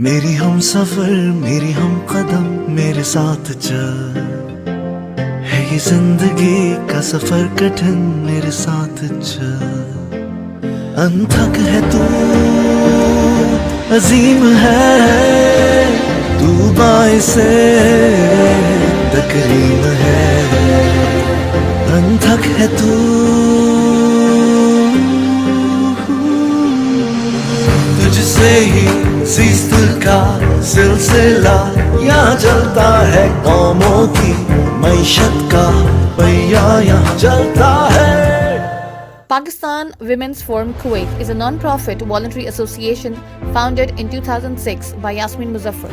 میری ہم سفر میری ہم قدم میرے ساتھ چل، ہے یہ زندگی کا سفر کٹھن میرے ساتھ چل، انتھک ہے تو عظیم ہے، تو باعث تکریم ہے، انتھک ہے تو تجھ سے ہی زیست کا سلسلہ یہاں چلتا ہے، قوموں کی معیشت کا پہیا یہاں چلتا ہے۔ Pakistan Women's Forum Kuwait is a non-profit voluntary association founded in 2006 by Yasmin Muzaffar.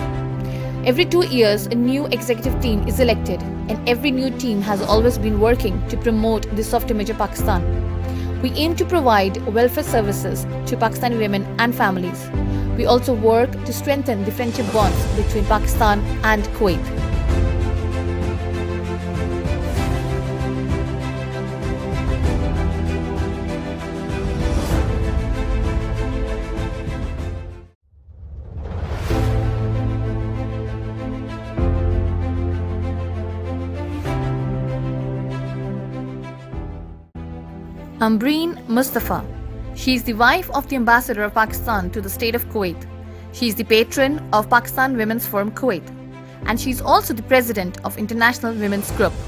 Every 2 years, a new executive team is elected, and every new team has always been working to promote the soft image of Pakistan. We aim to provide welfare services to Pakistani women and families. We also work to strengthen the friendship bonds between Pakistan and Kuwait. Ambreen Mustafa. She is the wife of the ambassador of Pakistan to the state of Kuwait. She is the patron of Pakistan Women's Forum Kuwait, and she is also the president of International Women's Group.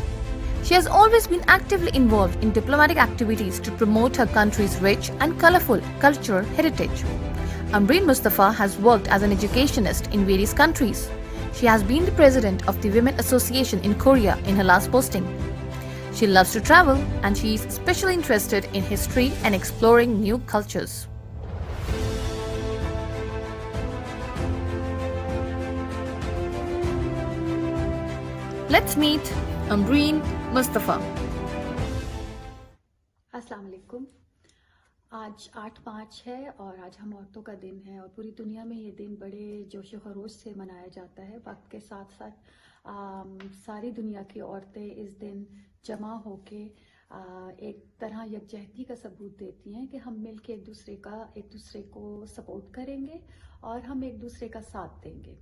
She has always been actively involved in diplomatic activities to promote her country's rich and colorful cultural heritage. Ambreen Mustafa has worked as an educationist in various countries. She has been the president of the Women Association in Korea in her last posting. She loves to travel, and she is especially interested in history and exploring new cultures. Let's meet Ambreen Mustafa. السلام علیکم۔ آج 8 مارچ ہے اور آج ہم عورتوں کا دن ہے، اور پوری دنیا میں یہ دن بڑے جوش و خروش سے منایا جاتا ہے۔ وقت کے ساتھ ساتھ ساری دنیا کی عورتیں اس دن جمع ہو کے ایک طرح یکجہتی کا ثبوت دیتی ہیں کہ ہم مل کے ایک دوسرے کو سپورٹ کریں گے اور ہم ایک دوسرے کا ساتھ دیں گے۔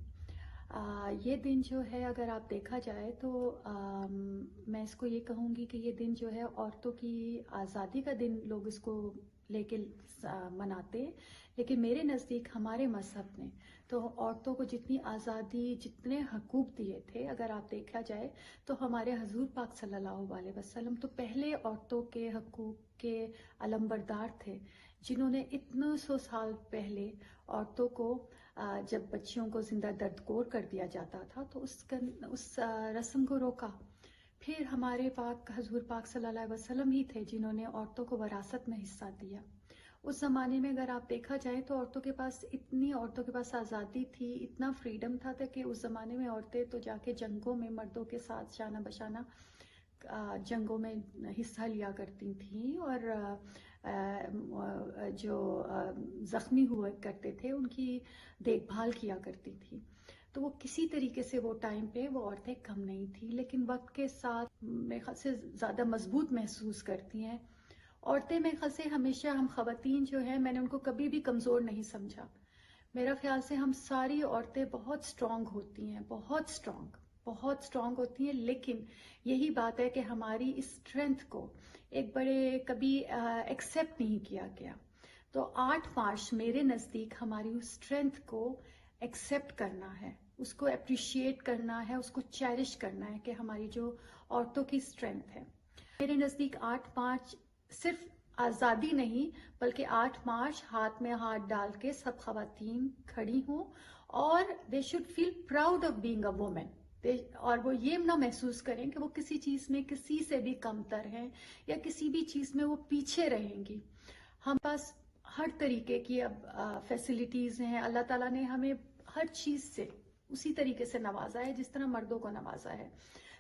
یہ دن جو ہے اگر آپ دیکھا جائے تو میں اس کو یہ کہوں گی کہ یہ دن جو ہے عورتوں کی آزادی کا دن لوگ اس کو لے کے مناتے ہیں، لیکن میرے نزدیک ہمارے مذہب نے تو عورتوں کو جتنی آزادی جتنے حقوق دیے تھے، اگر آپ دیکھا جائے تو ہمارے حضور پاک صلی اللہ علیہ وسلم تو پہلے عورتوں کے حقوق کے علمبردار تھے، جنہوں نے اتنے 100 سال پہلے عورتوں کو جب بچیوں کو زندہ دردکور کر دیا جاتا تھا تو اس رسم کو روکا۔ پھر ہمارے حضور پاک صلی اللہ علیہ وسلم ہی تھے جنہوں نے عورتوں کو وراثت میں حصہ دیا۔ اس زمانے میں اگر آپ دیکھا جائے تو عورتوں کے پاس آزادی تھی، اتنا فریڈم تھا کہ اس زمانے میں عورتیں تو جا کے جنگوں میں مردوں کے ساتھ شانہ بشانہ جنگوں میں حصہ لیا کرتی تھیں، اور جو زخمی ہوا کرتے تھے ان کی دیکھ بھال کیا کرتی تھی۔ تو وہ کسی طریقے سے وہ ٹائم پہ وہ عورتیں کم نہیں تھیں، لیکن وقت کے ساتھ میرے خیال سے زیادہ مضبوط محسوس کرتی ہیں عورتیں۔ میرے خیال سے ہمیشہ ہم خواتین جو ہیں، میں نے ان کو کبھی بھی کمزور نہیں سمجھا۔ میرا خیال سے ہم ساری عورتیں بہت سٹرونگ ہوتی ہیں، بہت سٹرونگ ہوتی ہیں، لیکن یہی بات ہے کہ ہماری اس اسٹرینتھ کو ایک بڑے کبھی ایکسیپٹ نہیں کیا گیا۔ تو 8 مارچ میرے نزدیک ہماری اس اسٹرینتھ کو ایکسیپٹ کرنا ہے، اس کو اپریشیٹ کرنا ہے، اس کو چیریش کرنا ہے کہ ہماری جو عورتوں کی اسٹرینتھ ہے۔ میرے نزدیک 8 مارچ صرف آزادی نہیں بلکہ 8 مارچ ہاتھ میں ہاتھ ڈال کے سب خواتین کھڑی ہوں اور they should feel proud of being a woman، اور وہ یہ نہ محسوس کریں کہ وہ کسی چیز میں کسی سے بھی کمتر ہیں یا کسی بھی چیز میں وہ پیچھے رہیں گی۔ ہم پاس ہر طریقے کی اب فیسلٹیز ہیں، اللہ تعالیٰ نے ہمیں ہر چیز سے اسی طریقے سے نوازا ہے جس طرح مردوں کو نوازا ہے۔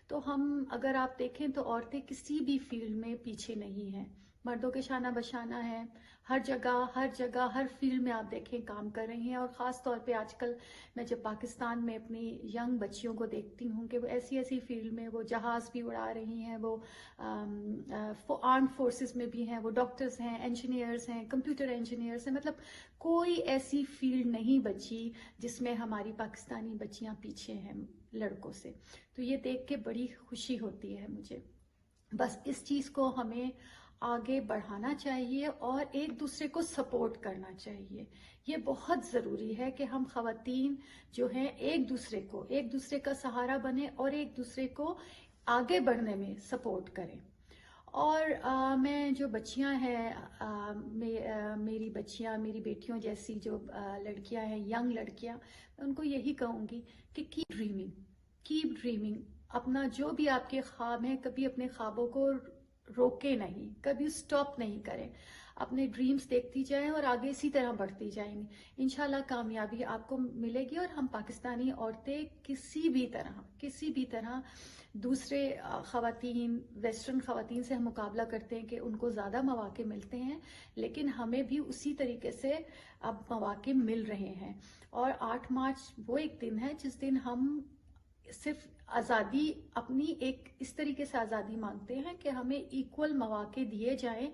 تو ہم اگر آپ دیکھیں تو عورتیں کسی بھی فیلڈ میں پیچھے نہیں ہیں، मर्दों के शाना बशाना है, हर जगह हर फील्ड में आप देखें काम कर रही हैं। और ख़ास तौर पे आजकल मैं जब पाकिस्तान में अपनी यंग बच्चियों को देखती हूँ कि वो ऐसी ऐसी फील्ड में वो जहाज़ भी उड़ा रही हैं, वो आर्म्ड फोर्सेस में भी हैं, वो डॉक्टर्स हैं, इंजीनियर्स हैं, कंप्यूटर इंजीनियर्स हैं, मतलब कोई ऐसी फील्ड नहीं बची जिसमें हमारी पाकिस्तानी बच्चियाँ पीछे हैं लड़कों से। तो ये देख के बड़ी खुशी होती है मुझे। बस इस चीज़ को हमें आगे बढ़ाना चाहिए और एक दूसरे को सपोर्ट करना चाहिए। ये बहुत ज़रूरी है कि हम ख़वातीन जो हैं एक दूसरे का सहारा बने और एक दूसरे को आगे बढ़ने में सपोर्ट करें। और मैं जो बच्चियां हैं, मेरी बच्चियां, मेरी बेटियों जैसी जो लड़कियां हैं, यंग लड़कियां, मैं उनको यही कहूँगी कि कीप ड्रीमिंग। अपना जो भी आपके ख्वाब हैं, कभी अपने ख्वाबों को रोके नहीं, कभी स्टॉप नहीं करें, अपने ड्रीम्स देखती जाएं और आगे इसी तरह बढ़ती जाएंगी। इंशाल्लाह कामयाबी आपको मिलेगी और हम पाकिस्तानी औरतें किसी भी तरह दूसरे ख़वातीन, वेस्टर्न ख़वातीन से हम मुकाबला करते हैं कि उनको ज़्यादा मौक़े मिलते हैं, लेकिन हमें भी उसी तरीके से अब मौक़े मिल रहे हैं। और 8 मार्च वो एक दिन है जिस दिन हम सिर्फ आज़ादी, अपनी एक इस तरीके से आज़ादी मांगते हैं कि हमें इक्वल मौक़े दिए जाएं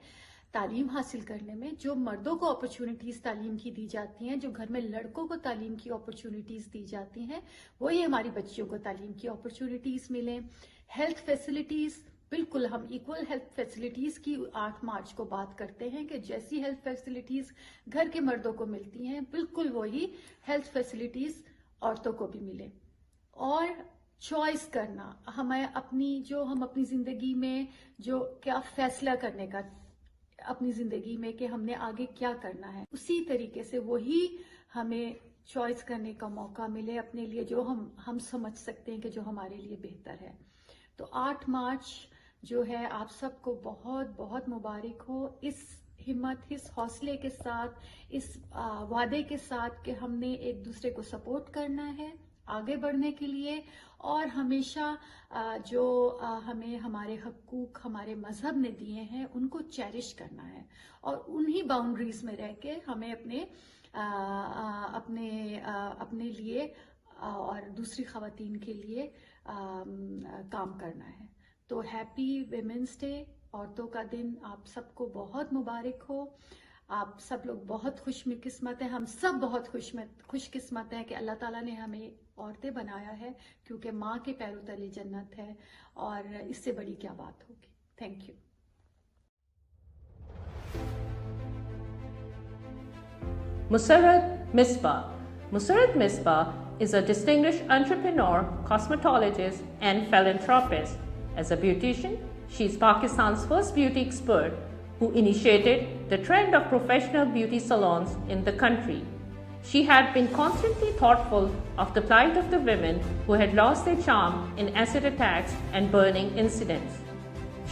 तालीम हासिल करने में। जो मर्दों को अपॉर्चुनिटीज़ तालीम की दी जाती हैं, जो घर में लड़कों को तालीम की अपॉर्चुनिटीज़ दी जाती हैं, वही हमारी बच्चियों को तालीम की अपॉर्चुनिटीज़ मिलें। हेल्थ फैसिलिटीज़, बिल्कुल हम इक्वल हेल्थ फैसिलिटीज़ की 8 मार्च को बात करते हैं कि जैसी हेल्थ फैसिलिटीज़ घर के मर्दों को मिलती हैं, बिल्कुल वही हेल्थ फैसिलिटीज़ औरतों को भी मिले। और चॉइस करना, हमें हम अपनी ज़िंदगी में जो क्या फ़ैसला करने का अपनी ज़िंदगी में कि हमने आगे क्या करना है, उसी तरीके से वही हमें चॉइस करने का मौका मिले अपने लिए, जो हम समझ सकते हैं कि जो हमारे लिए बेहतर है। तो 8 मार्च जो है आप सबको बहुत बहुत मुबारक हो। इस हिम्मत, इस हौसले के साथ, इस वादे के साथ कि हमने एक दूसरे को सपोर्ट करना है आगे बढ़ने के लिए, और हमेशा जो हमें हमारे हकूक हमारे मजहब ने दिए हैं उनको चेरिश करना है, और उन्हीं बाउंड्रीज में रह के हमें अपने लिए और दूसरी ख़वातीन के लिए काम करना है। तो हैप्पी विमेंस डे, औरतों का दिन आप सबको बहुत मुबारक हो। आप सब लोग बहुत खुशकिस्मत हैं, हम सब बहुत खुशकिस्मत हैं कि अल्लाह ताला ने हमें औरतें बनाया है, क्योंकि माँ के पैरों तले जन्नत है, और इससे बड़ी क्या बात होगी। Thank you. Musarrat Misbah. Musarrat Misbah is a distinguished entrepreneur, cosmetologist, and philanthropist. As a beautician, she is Pakistan's first beauty expert who initiated the trend of professional beauty salons in the country. She had been constantly thoughtful of the plight of the women who had lost their charm in acid attacks and burning incidents.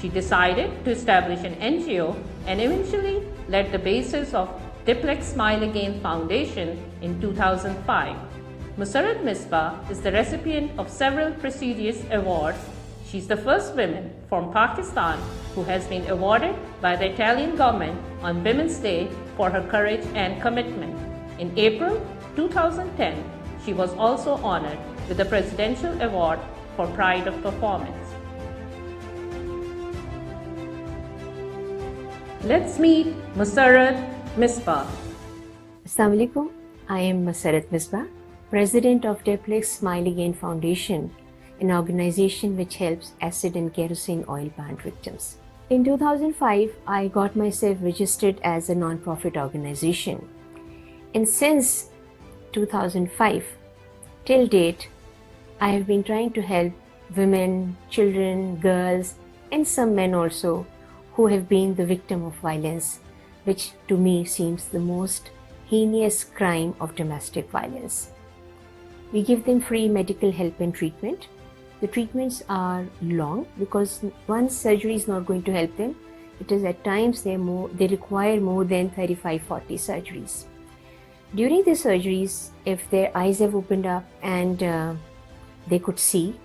She decided to establish an NGO and eventually led the basis of Diplex Smile Again Foundation in 2005. Musarrat Misbah is the recipient of several prestigious awards. She is the first woman from Pakistan who has been awarded by the Italian government on Women's Day for her courage and commitment. In April 2010, she was also honored with the Presidential Award for Pride of Performance. Let's meet Musarrat Misbah. Assalamu alaikum. I am Musarrat Misbah, President of Diplex Smile Again Foundation, an organization which helps acid and kerosene oil burn victims. In 2005, I got myself registered as a non-profit organization. And since 2005 till date, I have been trying to help women, children, girls, and some men also who have been the victim of violence, which to me seems the most heinous crime of domestic violence. We give them free medical help and treatment. The treatments are long because one surgery is not going to help them. It is at times they require more than 35-40 surgeries. During the surgeries, if their eyes have opened up and they could see,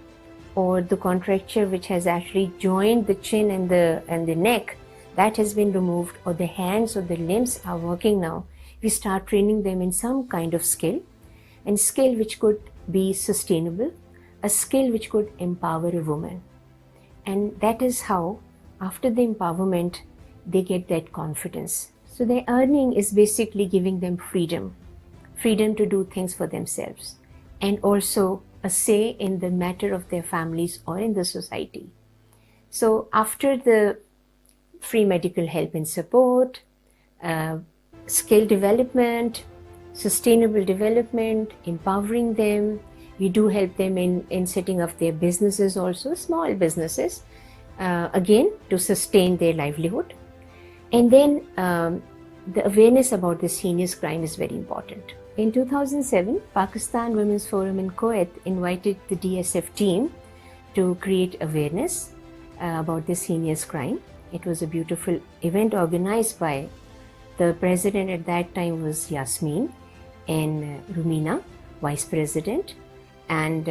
or the contracture which has actually joined the chin and the neck, that has been removed, or the hands or the limbs are working now, we start training them in some kind of skill, and skill which could be sustainable, a skill which could empower a woman. And that is how, after the empowerment, they get that confidence. So their earning is basically giving them freedom to do things for themselves, and also a say in the matter of their families or in the society. So after the free medical help and support, skill development, sustainable development, empowering them, we do help them in setting up their businesses also, small businesses, again to sustain their livelihood. And then the awareness about this heinous crime is very important. In 2007, Pakistan Women's Forum in Kuwait invited the DSF team to create awareness about this heinous crime. It was a beautiful event organized by the president at that time was Yasmin, and Rumina, vice president. And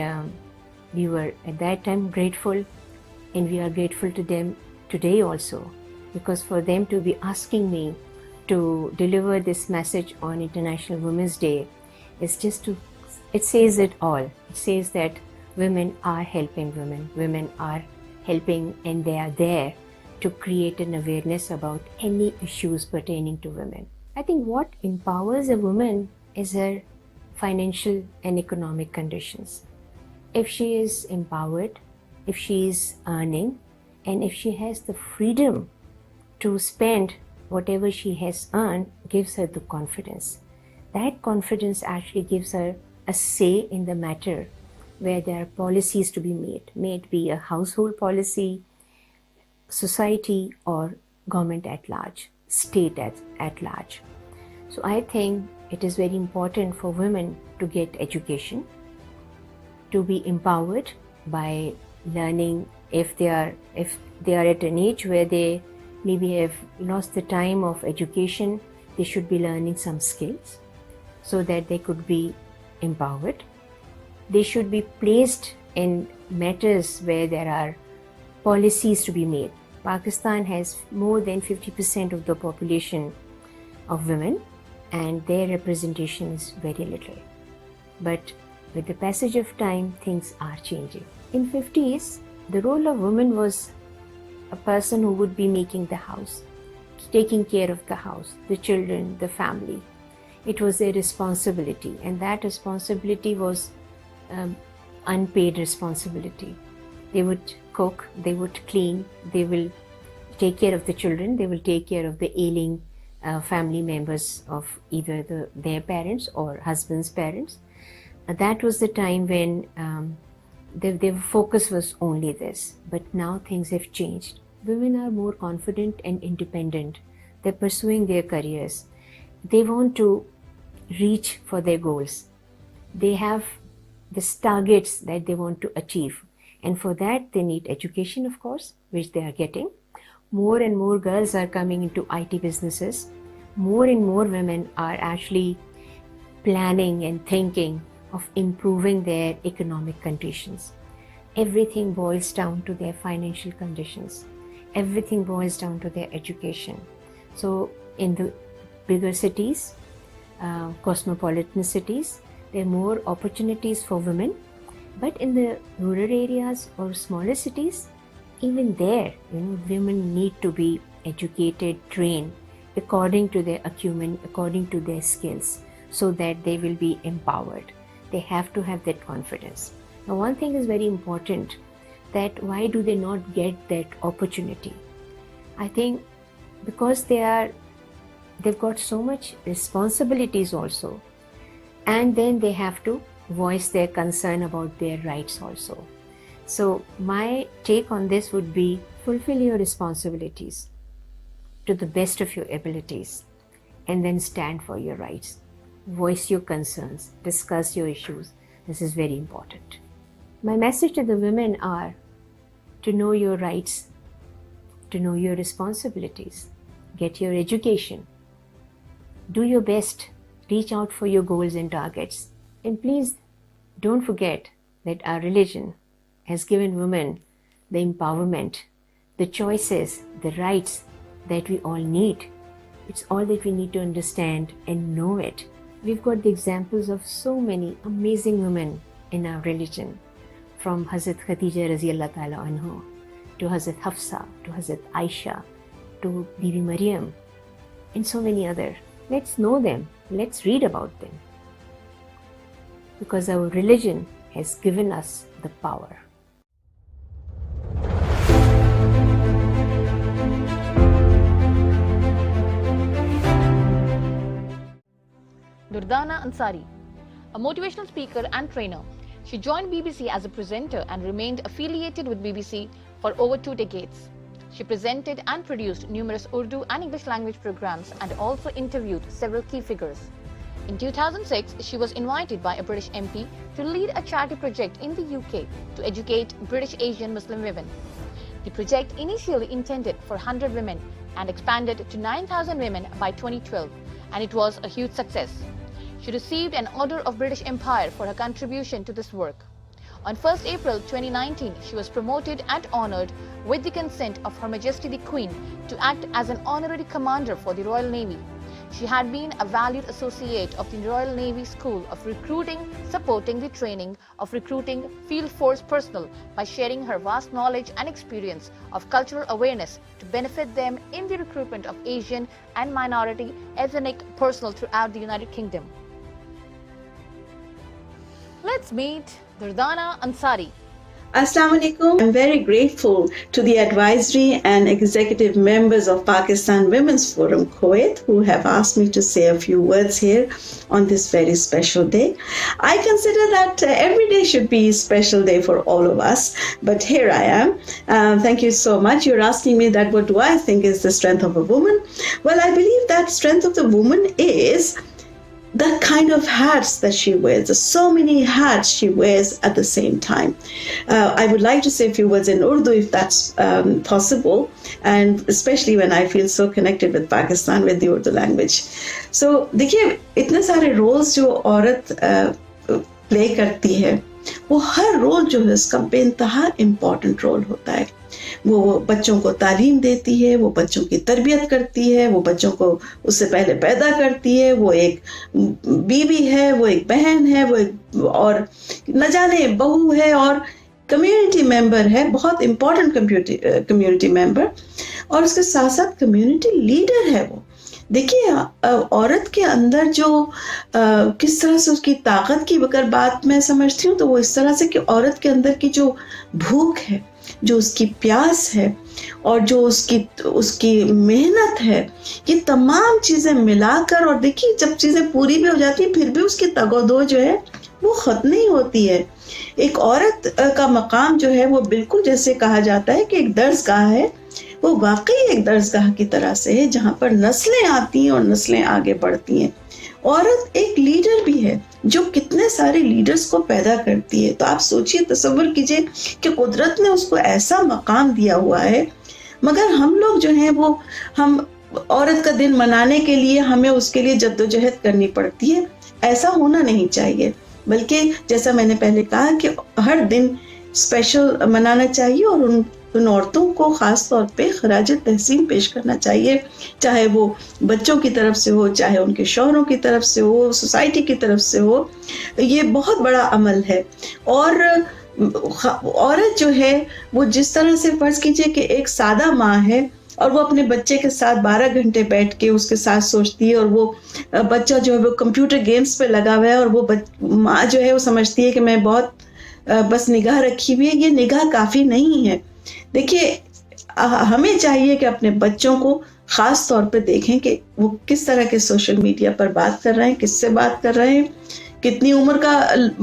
we were at that time grateful, and we are grateful to them today also, because for them to be asking me to deliver this message on International Women's Day is it says it all. It says that women are helping women are helping, and they are there to create an awareness about any issues pertaining to women. I think what empowers a woman is her financial and economic conditions. If she is empowered, if she is earning, and if she has the freedom to spend whatever she has earned, gives her the confidence. That confidence actually gives her a say in the matter where there are policies to be made, may it be a household policy, society, or government at large, state at large. So I think it is very important for women to get education, to be empowered by learning. If they are at an age where they maybe have lost the time of education, they should be learning some skills so that they could be empowered. They should be placed in matters where there are policies to be made. Pakistan has more than 50% of the population of women, and their representation is very little. But with the passage of time, things are changing. In 50s, the role of women was a person who would be making the house, taking care of the house, the children, the family. It was their responsibility, and that responsibility was unpaid responsibility. They would cook, they would clean, they will take care of the children, they will take care of the ailing family members of either their parents or husband's parents. That was the time when their focus was only this. But now things have changed. Women are more confident and independent. They're pursuing their careers. They want to reach for their goals. They have these targets that they want to achieve. And for that, they need education, of course, which they are getting. More and more girls are coming into IT businesses. More and more women are actually planning and thinking of improving their economic conditions. Everything boils down to their financial conditions. Everything boils down to their education. So in the bigger cities, cosmopolitan cities, there are more opportunities for women. But in the rural areas or smaller cities, even there, women need to be educated, trained according to their acumen, according to their skills, so that they will be empowered. They have to have that confidence. Now, one thing is very important, that why do they not get that opportunity? I think because they've got so much responsibilities also, and then they have to voice their concern about their rights also. So my take on this would be, fulfill your responsibilities to the best of your abilities, and then stand for your rights. Voice your concerns, discuss your issues. This is very important. My message to the women are to know your rights, to know your responsibilities, get your education, do your best, reach out for your goals and targets. And please don't forget that our religion has given women the empowerment, the choices, the rights that we all need. It's all that we need to understand and know it. We've got the examples of so many amazing women in our religion, from Hazrat Khadija Raziyallahu Ta'ala Anha, to Hazrat Hafsa, to Hazrat Aisha, to Bibi Maryam, and so many others. Let's know them. Let's read about them. Because our religion has given us the power. Durdana Ansari, a motivational speaker and trainer. She joined BBC as a presenter and remained affiliated with BBC for over 2 decades. She presented and produced numerous Urdu and English language programs and also interviewed several key figures. In 2006, she was invited by a British MP to lead a charity project in the UK to educate British Asian Muslim women. The project initially intended for 100 women and expanded to 9,000 women by 2012, and it was a huge success. She received an Order of British Empire for her contribution to this work. On 1st April 2019, she was promoted and honoured with the consent of Her Majesty the Queen to act as an honorary commander for the Royal Navy. She had been a valued associate of the Royal Navy School of Recruiting, supporting the training of recruiting field force personnel by sharing her vast knowledge and experience of cultural awareness to benefit them in the recruitment of Asian and minority ethnic personnel throughout the United Kingdom. Let's meet Durdana Ansari. Assalamu alaikum. I'm very grateful to the advisory and executive members of Pakistan Women's Forum Kuwait who have asked me to say a few words here on this very special day. I consider that every day should be a special day for all of us, but here I am. Thank you so much. You're asking me that what do I think is the strength of a woman? Well, I believe that strength of the woman is the kind of hats that she wears. There's so many hats she wears at the same time. I would like to say a few words in Urdu if that's possible, and especially when I feel so connected with Pakistan, with the Urdu language. So, देखिए इतने सारे roles जो औरत play करती है, वो हर role जो है उसका बेइंतहा इम्पॉर्टेंट रोल होता है. वो बच्चों को तालीम देती है, वो बच्चों की तरबियत करती है, वो बच्चों को उससे पहले पैदा करती है, वो एक बीवी है, वो एक बहन है, वो एक और न जाने बहू है और कम्युनिटी मेंबर है, बहुत इम्पोर्टेंट कम्युनिटी मेंबर, और उसके साथ साथ कम्युनिटी लीडर है. वो देखिए औरत के अंदर जो किस तरह से उसकी ताकत की अगर बात मैं समझती हूँ तो वो इस तरह से कि औरत के अंदर की जो भूख है, जो उसकी प्यास है और जो उसकी मेहनत है, ये तमाम चीज़ें मिलाकर, और देखिए जब चीज़ें पूरी भी हो जाती हैं फिर भी उसकी तगोदो जो है वो ख़त्म नहीं होती है. एक औरत का मकाम जो है वो बिल्कुल जैसे कहा जाता है कि एक दर्सगाह है, वो वाकई एक दर्सगाह की तरह से है जहाँ पर नस्लें आती हैं और नस्लें आगे बढ़ती हैं. औरत एक लीडर भी है जो कितने सारे लीडर्स को पैदा करती है. तो आप सोचिए, तसव्वुर कीजिए कि कुदरत ने उसको ऐसा मकाम दिया हुआ है, मगर हम लोग जो हैं वो हम औरत का दिन मनाने के लिए हमें उसके लिए जद्दोजहद करनी पड़ती है. ऐसा होना नहीं चाहिए, बल्कि जैसा मैंने पहले कहा कि हर दिन स्पेशल मनाना चाहिए और उन औरतों को ख़ास तौर पे खराज तहसीन पेश करना चाहिए, चाहे वो बच्चों की तरफ से हो, चाहे उनके शौहरों की तरफ से हो, सोसाइटी की तरफ से हो. ये बहुत बड़ा अमल है. और औरत जो है वो जिस तरह से फ़र्ज़ कीजिए कि एक सादा माँ है और वो अपने बच्चे के साथ 12 घंटे बैठ के उसके साथ सोचती है, और वो बच्चा जो है वो कंप्यूटर गेम्स पे लगा हुआ है और वो माँ जो है वो समझती है कि मैं बहुत बस निगाह रखी हुई है. ये निगाह काफ़ी नहीं है. देखिए हमें चाहिए कि अपने बच्चों को ख़ास तौर पे देखें कि वो किस तरह के सोशल मीडिया पर बात कर रहे हैं, किससे बात कर रहे हैं, कितनी उम्र का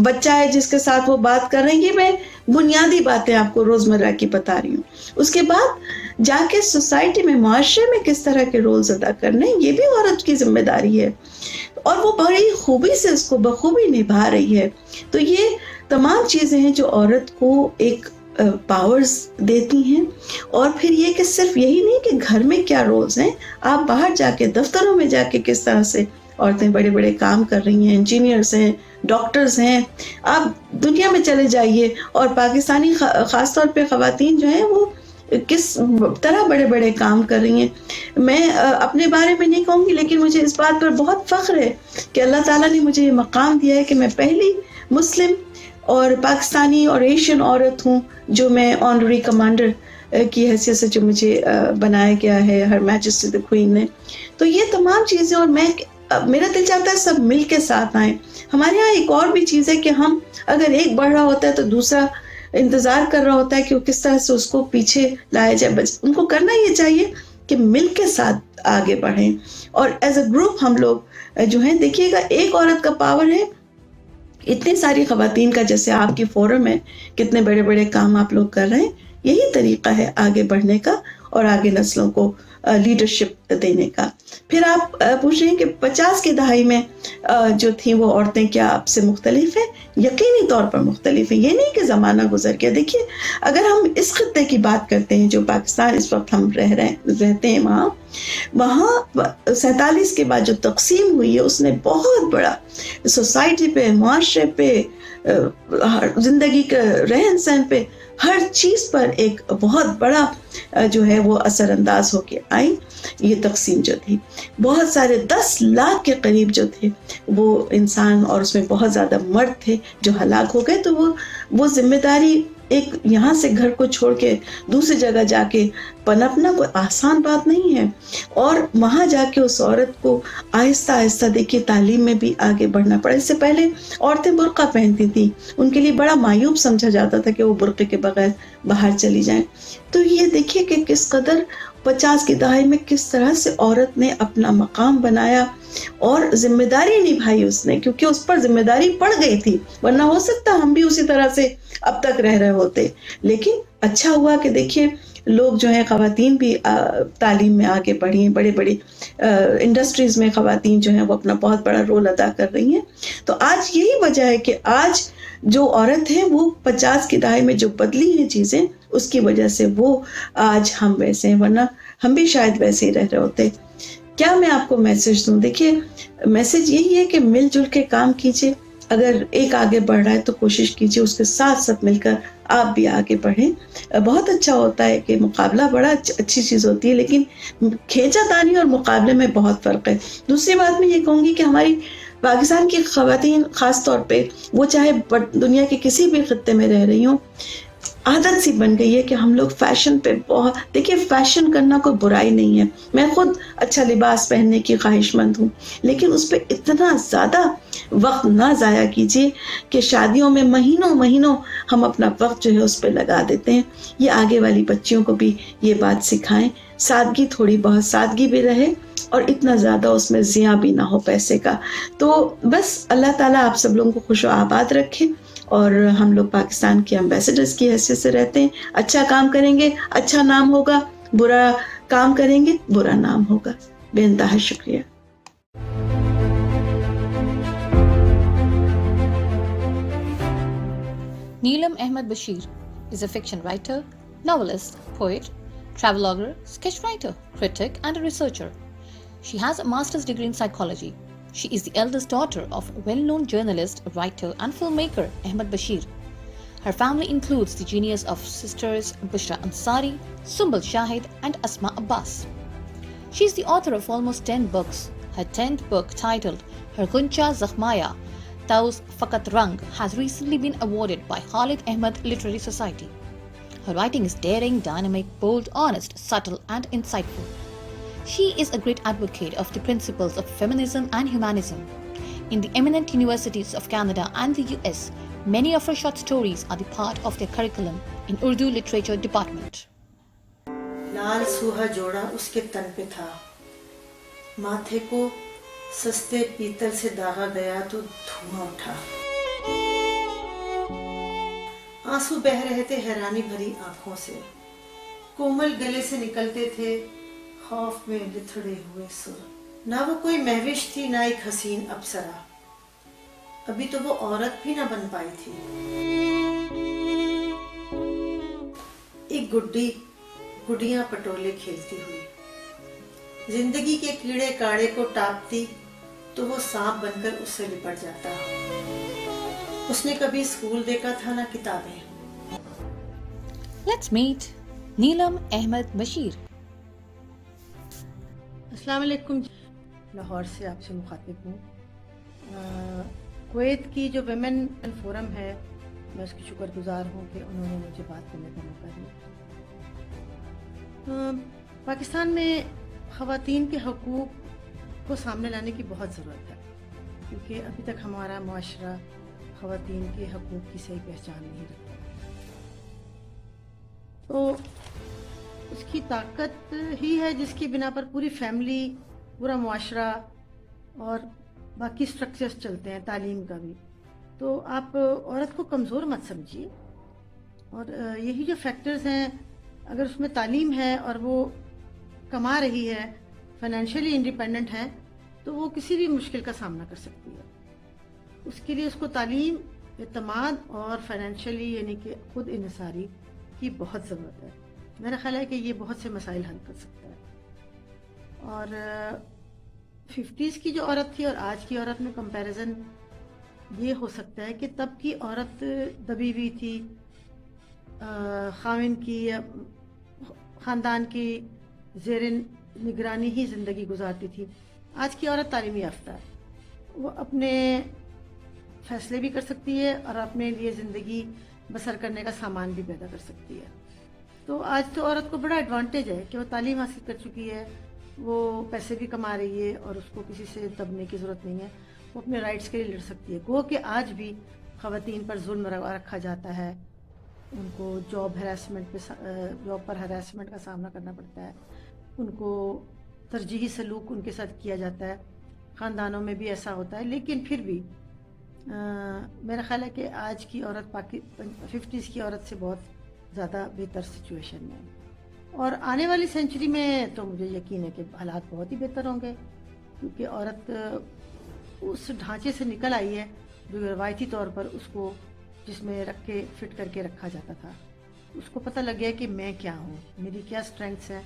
बच्चा है जिसके साथ वो बात कर रहे हैं. ये मैं बुनियादी बातें आपको रोज़मर्रा की बता रही हूँ. उसके बाद जाके सोसाइटी में, माशरे में किस तरह के रोल्स अदा करने हैं, ये भी औरत की जिम्मेदारी है और वो बड़ी खूबी से उसको बखूबी निभा रही है. तो ये तमाम चीज़ें हैं जो औरत को एक पावर्स देती हैं. और फिर ये कि सिर्फ यही नहीं कि घर में क्या रोल्स हैं, आप बाहर जाके दफ्तरों में जाके किस तरह से औरतें बड़े बड़े काम कर रही हैं, इंजीनियर्स हैं, डॉक्टर्स हैं. आप दुनिया में चले जाइए और पाकिस्तानी ख़ास तौर पे ख़वातीन जो हैं वो کس طرح بڑے بڑے کام کر رہی ہیں. میں اپنے بارے میں نہیں کہوں گی، لیکن مجھے اس بات پر بہت فخر ہے کہ اللہ تعالیٰ نے مجھے یہ مقام دیا ہے کہ میں پہلی مسلم اور پاکستانی اور ایشین عورت ہوں جو میں آنرری کمانڈر کی حیثیت سے جو مجھے بنایا گیا ہے ہر میجسٹی دی کوئین نے. تو یہ تمام چیزیں، اور میرا دل چاہتا ہے سب مل کے ساتھ آئیں. ہمارے یہاں ایک اور بھی چیز ہے کہ ہم اگر ایک بڑھ رہا ہوتا ہے تو دوسرا انتظار کر رہا ہوتا ہے کہ وہ کس طرح سے اس کو پیچھے لایا جائے. ان کو کرنا یہ چاہیے کہ مل کے ساتھ آگے بڑھیں، اور ایز اے گروپ ہم لوگ جو ہیں، دیکھیے گا ایک عورت کا پاور ہے اتنی ساری خواتین کا. جیسے آپ کی فورم ہے، کتنے بڑے بڑے کام آپ لوگ کر رہے ہیں. یہی طریقہ ہے آگے بڑھنے کا اور آگے نسلوں کو لیڈرشپ دینے کا. پھر آپ پوچھ رہے ہیں کہ 50 کی دہائی میں جو تھیں وہ عورتیں کیا اب سے مختلف ہیں؟ یقینی طور پر مختلف ہیں. یہ نہیں کہ زمانہ گزر گیا. دیکھیے اگر ہم اس خطے کی بات کرتے ہیں جو پاکستان اس وقت ہم رہتے ہیں، وہاں 47 کے بعد جو تقسیم ہوئی ہے اس نے بہت بڑا سوسائٹی پہ، معاشرے پہ، زندگی کے رہن سہن پہ، ہر چیز پر ایک بہت بڑا جو ہے وہ اثر انداز ہو کے آئی. یہ تقسیم جو تھی، بہت سارے 10 لاکھ کے قریب جو تھے وہ انسان، اور اس میں بہت زیادہ مرد تھے جو ہلاک ہو گئے. تو وہ ذمہ داری، ایک یہاں سے گھر کو چھوڑ کے دوسری جگہ جا کے پنپنا کوئی آسان بات نہیں ہے. اور وہاں جا کے اس عورت کو آہستہ آہستہ دیکھیے تعلیم میں بھی آگے بڑھنا پڑا. اس سے پہلے عورتیں برقع پہنتی تھیں، ان کے لیے بڑا معیوب سمجھا جاتا تھا کہ وہ برقعے کے بغیر باہر چلی جائیں. تو یہ دیکھیے کہ کس قدر 50 کی دہائی میں کس طرح سے عورت نے اپنا مقام بنایا اور ذمہ داری نبھائی اس نے، کیونکہ اس پر ذمہ داری پڑ گئی تھی. ورنہ ہو سکتا ہم بھی اسی طرح سے اب تک رہ رہے ہوتے. لیکن اچھا ہوا کہ دیکھیے لوگ جو ہیں، خواتین بھی تعلیم میں آگے بڑھی ہیں. بڑے بڑے انڈسٹریز میں خواتین جو ہیں وہ اپنا بہت بڑا رول ادا کر رہی ہیں. تو آج یہی وجہ ہے کہ آج جو عورت ہے وہ 50 کی دہائی میں جو بدلی ہیں چیزیں، اس کی وجہ سے وہ آج ہم ویسے ہیں. ورنہ ہم بھی شاید ویسے ہی رہ رہے ہوتے. کیا میں آپ کو میسج دوں؟ دیکھیے میسج یہی ہے کہ مل جل کے کام کیجیے. اگر ایک آگے بڑھ رہا ہے تو کوشش کیجیے اس کے ساتھ ساتھ مل کر آپ بھی آگے بڑھیں. بہت اچھا ہوتا ہے کہ مقابلہ بڑا اچھی چیز ہوتی ہے، لیکن کھینچا تانی اور مقابلے میں بہت فرق ہے. دوسری بات میں یہ کہوں گی کہ ہماری پاکستان کی خواتین خاص طور پہ، وہ چاہے دنیا کے کسی بھی خطے میں رہ رہی ہوں، عادت سی بن گئی ہے کہ ہم لوگ فیشن پہ بہت، دیکھیے فیشن کرنا کوئی برائی نہیں ہے. میں خود اچھا لباس پہننے کی خواہش مند ہوں، لیکن اس پہ اتنا زیادہ وقت نہ ضائع کیجیے کہ شادیوں میں مہینوں ہم اپنا وقت جو ہے اس پہ لگا دیتے ہیں. یہ آگے والی بچیوں کو بھی یہ بات سکھائیں. سادگی، تھوڑی بہت سادگی بھی رہے اور اتنا زیادہ اس میں ضیاع بھی نہ ہو پیسے کا. تو بس اللہ تعالیٰ آپ سب لوگوں کو خوش و آباد رکھے. اور ہم لوگ پاکستان کے ایمبیسڈرز کی حیثیت سے رہتے ہیں. اچھا کام کریں گے اچھا نام ہوگا، برا کام کریں گے برا نام ہوگا. بے انتہا شکریہ. Neelam Ahmed Bashir is a fiction writer, novelist, poet, travelogue, sketchwriter, critic, and a researcher. She has a master's degree in psychology. She is the eldest daughter of well-known journalist, writer, and filmmaker Ahmed Bashir. Her family includes the genius of sisters Bushra Ansari, Sumbul Shahid, and Asma Abbas. She is the author of almost 10 books. Her 10th book, titled Her Guncha Zakhmaya, Taus Fakat Rang, has recently been awarded by Khalid Ahmed Literary Society. Her writing is daring, dynamic, bold, honest, subtle, and insightful. She is a great advocate of the principles of feminism and humanism. In the eminent universities of Canada and the US, many of her short stories are the part of their curriculum in Urdu Literature Department. लाल सूहा जोड़ा उसके तन पे था, माथे को सस्ते पीतल से दागा गया तो धुआं उठा. आंसू बह रहे थे हैरानी भरी आंखों से, कोमल गले से निकलते थे खौफ में लिथड़े हुए सुर. ना वो कोई महविश थी ना एक हसीन अप्सरा, अभी तो वो औरत भी ना बन पाई थी. एक गुड्डी गुडियां पटोले खेलती हुई, जिंदगी के कीड़े काड़े को टापती तो वो सांप बनकर उससे लिपट जाता. उसने कभी स्कूल देखा था ना किताबें. Let's meet नीलम अहमद बशीर। अस्सलाम वालेकुम। लाहौर से आपसे मुखातिब हूँ। कुवैत की जो वेमेन फोरम है, मैं उसकी शुक्रगुजार हूँ कि उन्होंने मुझे बात करने का मौका दिया। पाकिस्तान में ख़वातीन के हकूक़ को सामने लाने की बहुत ज़रूरत है, क्योंकि अभी तक हमारा मुआशरा ख़वातीन के हकूक़ की सही पहचान नहीं रखता। तो उसकी ताकत ही है जिसकी बिना पर पूरी फैमिली, पूरा मुआशरा और बाकी स्ट्रक्चर्स चलते हैं, तालीम का भी। तो आप औरत को कमज़ोर मत समझिए, और यही जो फैक्टर्स हैं, अगर उसमें तालीम है और वो कमा रही है, फाइनेंशियली इंडिपेंडेंट है, तो वो किसी भी मुश्किल का सामना कर सकती है। उसके लिए उसको तालीम, एतमाद और फाइनेंशियली यानी कि खुद इन्हिसारी की बहुत ज़रूरत है। मेरा ख्याल है कि ये बहुत से मसाइल हल कर सकता है। और 50s की जो औरत थी और आज की औरत में कंपैरिजन ये हो सकता है कि तब की औरत दबी हुई थी, खाविन की या ख़ानदान की ज़ेर निगरानी ही ज़िंदगी गुजारती थी। आज की औरत तालीमी याफ्ता है, वो अपने फ़ैसले भी कर सकती है और अपने लिए ज़िंदगी बसर करने का सामान भी पैदा कर सकती है। तो आज तो औरत को बड़ा एडवांटेज है कि वो तालीम हासिल कर चुकी है, वो पैसे भी कमा रही है और उसको किसी से दबने की ज़रूरत नहीं है। वो अपने राइट्स के लिए लड़ सकती है। गो कि आज भी ख़वातीन पर जुल्म रखा जाता है, उनको जॉब पर हरासमेंट का सामना करना पड़ता है, उनको तरजीही सलूक उनके साथ किया जाता है, ख़ानदानों में भी ऐसा होता है। लेकिन फिर भी मेरा ख्याल है कि आज की औरत 50s की औरत से बहुत ज़्यादा बेहतर सिचुएशन में है। और आने वाली सेंचुरी में तो मुझे यकीन है कि हालात बहुत ही बेहतर होंगे, क्योंकि औरत उस ढांचे से निकल आई है जो रवायती तौर पर उसको जिसमें रख के फिट करके रखा जाता था। उसको पता लग गया कि मैं क्या हूँ, मेरी क्या स्ट्रेंथ्स हैं,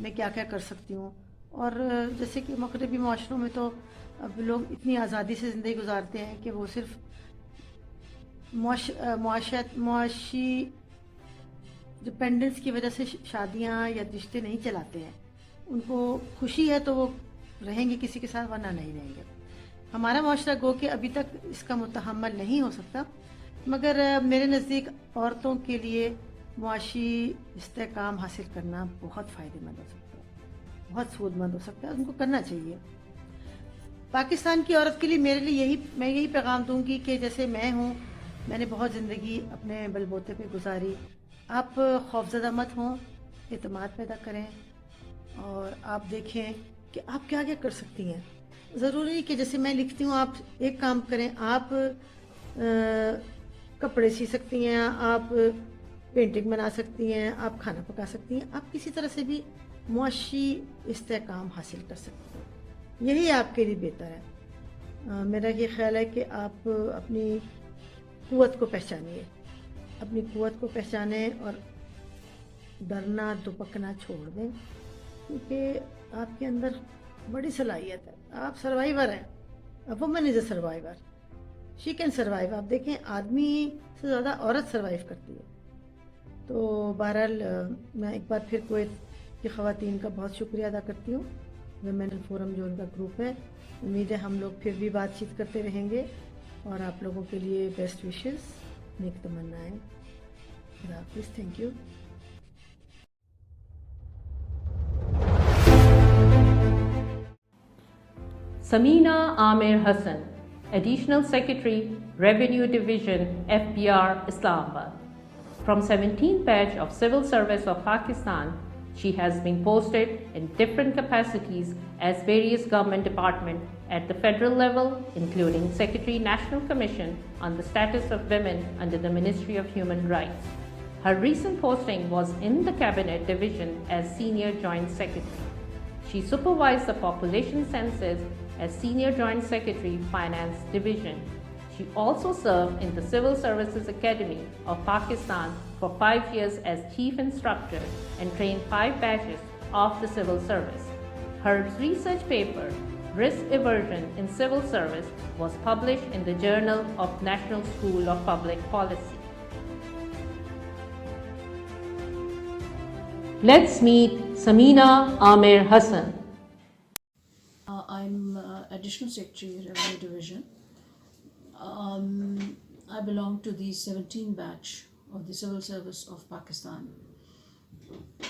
मैं क्या क्या कर सकती हूँ। और जैसे कि मगरबी माशरों में तो अब लोग इतनी आज़ादी से ज़िंदगी गुजारते हैं कि वो सिर्फ मुआशी डिपेंडेंस की वजह से शादियाँ या रिश्ते नहीं चलाते हैं। उनको खुशी है तो वो रहेंगे किसी के साथ, वरना नहीं रहेंगे। हमारा मुआशरा गो कि अभी तक इसका मुतहम्मल नहीं हो सकता, मगर मेरे नज़दीक औरतों के लिए मुआशी इस्तेहकाम हासिल करना बहुत फ़ायदेमंद हो सकता है, बहुत सूदमंद हो सकता है, उनको करना चाहिए। पाकिस्तान की औरत के लिए मैं यही पैगाम दूंगी कि जैसे मैं हूँ, मैंने बहुत ज़िंदगी अपने बलबूते पे गुजारी। आप खौफज़दा मत हों, एतमाद पैदा करें और आप देखें कि आप क्या क्या कर सकती हैं। ज़रूरी नहीं कि जैसे मैं लिखती हूँ आप एक काम करें, आप कपड़े सी सकती हैं, आप पेंटिंग बना सकती हैं, आप खाना पका सकती हैं, आप किसी तरह से भी मुआशी इस्तेहकाम हासिल कर सकती हैं। यही आपके लिए बेहतर है। मेरा ये ख्याल है कि आप अपनी क़ुव्वत को पहचानिए, अपनी क़ुव्वत को पहचानें और डरना दुबकना छोड़ दें, क्योंकि आपके अंदर बड़ी सलाहियत है। आप सर्वाइवर हैं। A woman is a survivor, she can survive. आप देखें, आदमी से ज़्यादा औरत सर्वाइव करती है। तो बहरहाल मैं एक बार फिर कुवैत की ख़वातीन का बहुत शुक्रिया अदा करती हूँ, विमेन फोरम जो उनका ग्रुप है। उम्मीद है हम लोग फिर भी बातचीत करते रहेंगे और आप लोगों के लिए बेस्ट विशेस, नेक तमन्नाएं। खुदा हाफिज़, thank you. Samina Amir Hassan, Additional Secretary, Revenue Division, FBR, Islamabad. From 17th batch of Civil Service of Pakistan, she has been posted in different capacities as various government departments at the federal level, including Secretary National Commission on the Status of Women under the Ministry of Human Rights. Her recent posting was in the Cabinet Division as Senior Joint Secretary. She supervised the population census as Senior Joint Secretary, Finance Division. She also served in the Civil Services Academy of Pakistan for 5 years as Chief Instructor and trained 5 batches of the civil service. Her research paper, Risk Aversion in Civil Service, was published in the Journal of National School of Public Policy. Let's meet Samina Amir Hassan. I'm Additional Secretary, Revenue Division. I belong to the 17th batch of the Civil Service of Pakistan.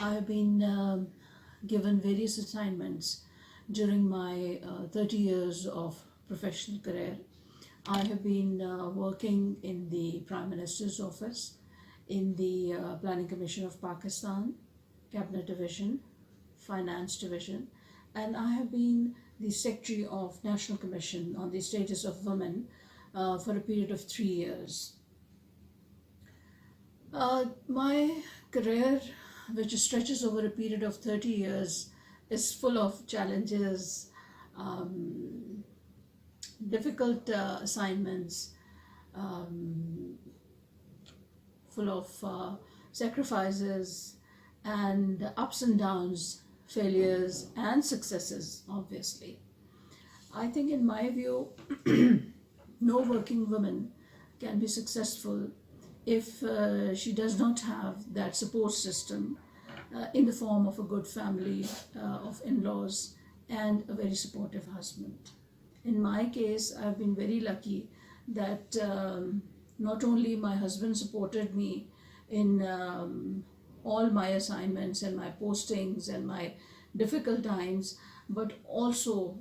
I have been given various assignments during my 30 years of professional career. I have been working in the Prime Minister's office, in the Planning Commission of Pakistan, Cabinet Division, Finance Division, and I have been the Secretary of National Commission on the Status of Women for a period of 3 years. My career, which stretches over a period of 30 years, is full of challenges, difficult assignments, full of sacrifices and ups and downs, failures and successes, obviously. I think, in my view, no working woman can be successful if she does not have that support system in the form of a good family of in-laws and a very supportive husband. In my case, I've been very lucky that not only my husband supported me in all my assignments and my postings and my difficult times, but also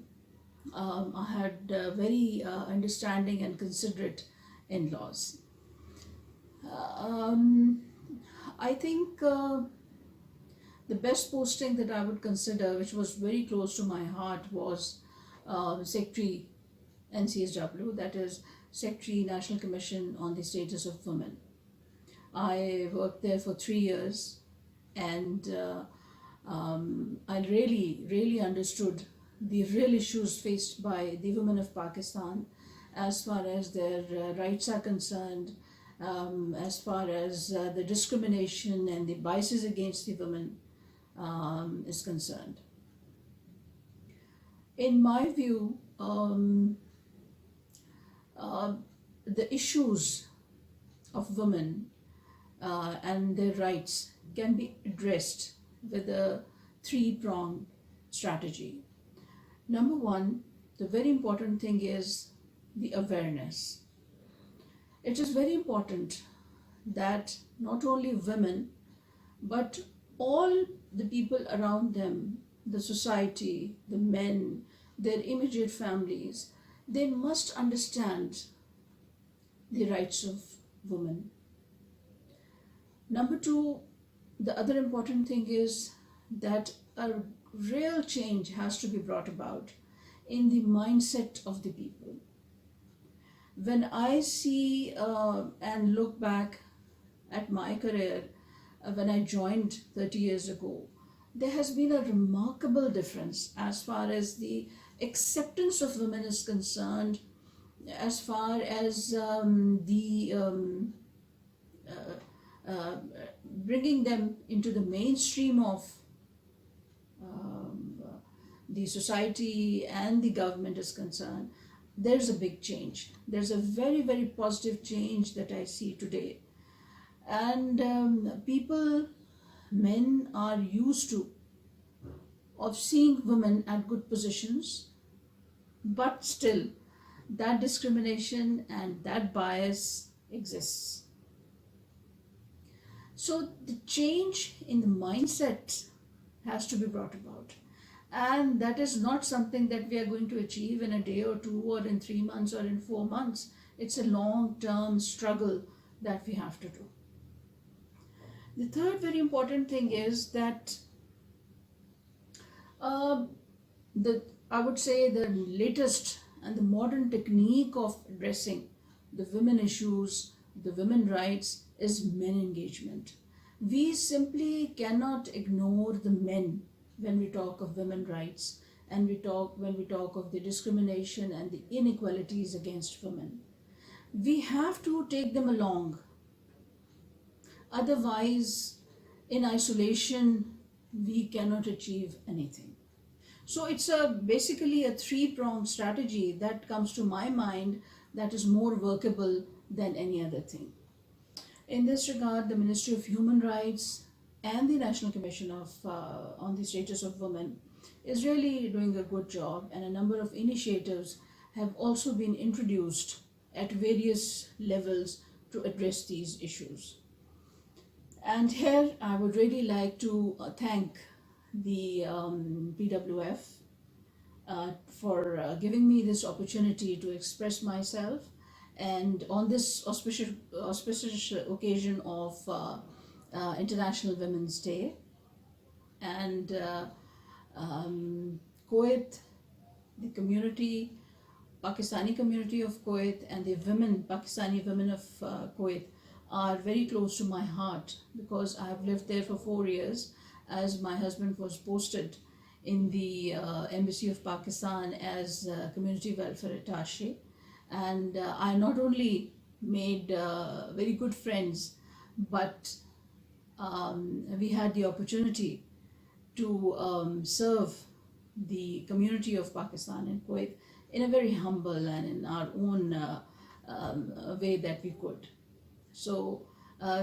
I had very understanding and considerate in-laws. I think the best posting that I would consider, which was very close to my heart, was Secretary NCSW, that is Secretary National Commission on the Status of Women. I worked there for 3 years, and I really understood the real issues faced by the women of Pakistan as far as their rights are concerned, as far as the discrimination and the biases against the women is concerned. In my view, the issues of women and their rights can be addressed with a three-pronged strategy. Number one, the very important thing is the awareness. It is very important that not only women, but all the people around them, the society, the men, their immediate families, they must understand the rights of women. Number two, the other important thing is that a real change has to be brought about in the mindset of the people. When I see and look back at my career, when I joined 30 years ago, there has been a remarkable difference as far as the acceptance of women is concerned, as far as bringing them into the mainstream of the society and the government is concerned. There's a big change. There's a very, very positive change that I see today. And people, men are used to of seeing women at good positions, but still that discrimination and that bias exists. So the change in the mindset has to be brought about. And that is not something that we are going to achieve in a day or two, or in 3 months, or in 4 months. It's a long-term struggle that we have to do. The third very important thing is that I would say the latest and the modern technique of addressing the women issues, the women rights, is men engagement. We simply cannot ignore the men when we talk of women rights, and when we talk of the discrimination and the inequalities against women. We have to take them along. Otherwise, in isolation, we cannot achieve anything. So it's basically a three-pronged strategy that comes to my mind that is more workable than any other thing. In this regard, the Ministry of Human Rights and the National Commission on the Status of Women is really doing a good job, and a number of initiatives have also been introduced at various levels to address these issues. And here I would really like to thank the PWF for giving me this opportunity to express myself, and on this auspicious occasion of International Women's Day. And Kuwait, the community, Pakistani community of Kuwait, and the Pakistani women of Kuwait are very close to my heart, because I have lived there for 4 years, as my husband was posted in the Embassy of Pakistan as community welfare attaché. And I not only made very good friends, but we had the opportunity to serve the community of Pakistan and Kuwait in a very humble and in our own way that we could. So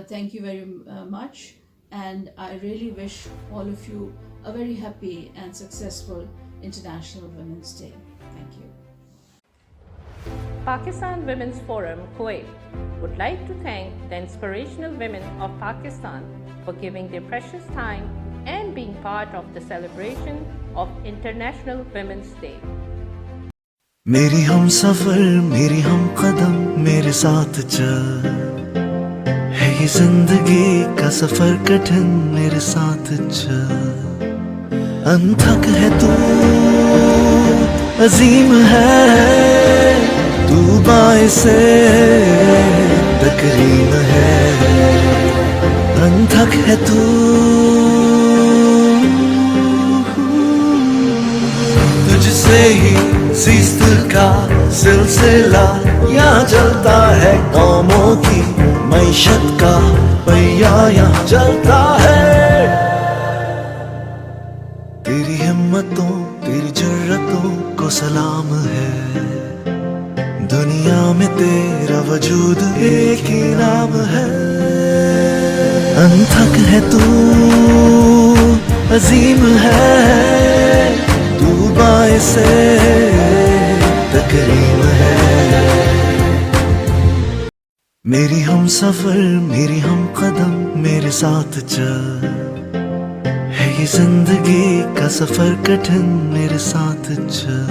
thank you very much, and I really wish all of you a very happy and successful International Women's Day. Thank you. Pakistan Women's Forum, Kuwait, would like to thank the inspirational women of Pakistan for giving their precious time and being part of the celebration of International Women's Day. मेरी हम सफर मेरी हम कदम मेरे साथ चल, है ये जिंदगी का सफर कठिन मेरे साथ चल। अनथक है तू अजीम है, तू बाइसे तकरीम है। अनथक है तू तुझसे ही सीस्त का सिलसिला यहाँ चलता है, कौमों की मईशत का पहिया यहाँ चलता है। तेरी हिम्मतों तेरी जुर्रतों को सलाम है, दुनिया में तेरा वजूद एक ही नाम है। अनथक है तू अजीम है, तू बाइसे तकरीम है। मेरी हम सफर मेरी हम कदम मेरे साथ चल, है ये जिंदगी का सफर कठिन मेरे साथ चल।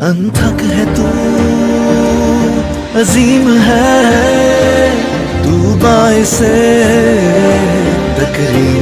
अनथक है तू अजीम है, तू बाइसे तकरीम